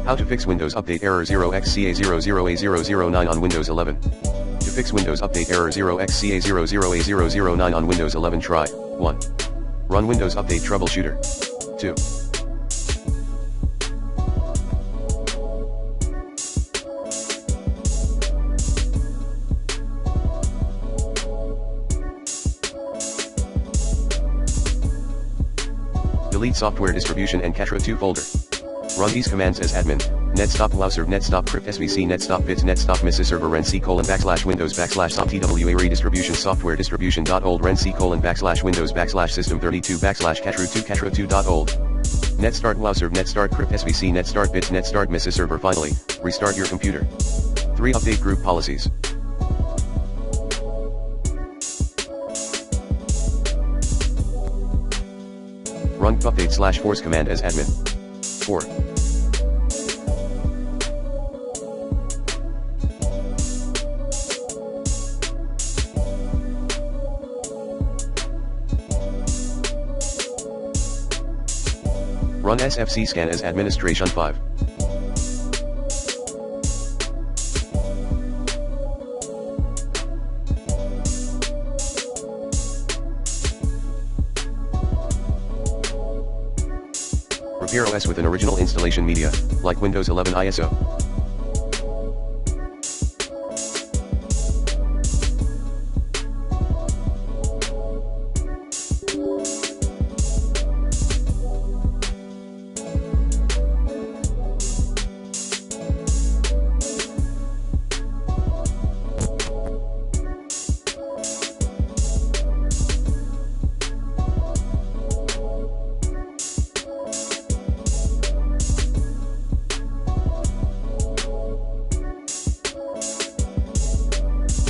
How to fix Windows Update error 0xCA00A009 on Windows 11. To fix Windows Update error 0xCA00A009 on Windows 11, try 1. Run Windows Update Troubleshooter. 2. Delete software distribution and Catra 2 folder. Run these commands as admin: netstop wowserv netstop crypt svc netstop bits netstop misserver /windows /stop twa redistribution software distribution.old /windows /system 32 /catra 2.old netstart wowserv netstart crypt svc netstart bits netstart misserver. Finally, restart your computer. 3. Update group policies. Run update/force command as admin. 4. Run SFC scan as administration. 5. Repair OS with an original installation media, like Windows 11 ISO.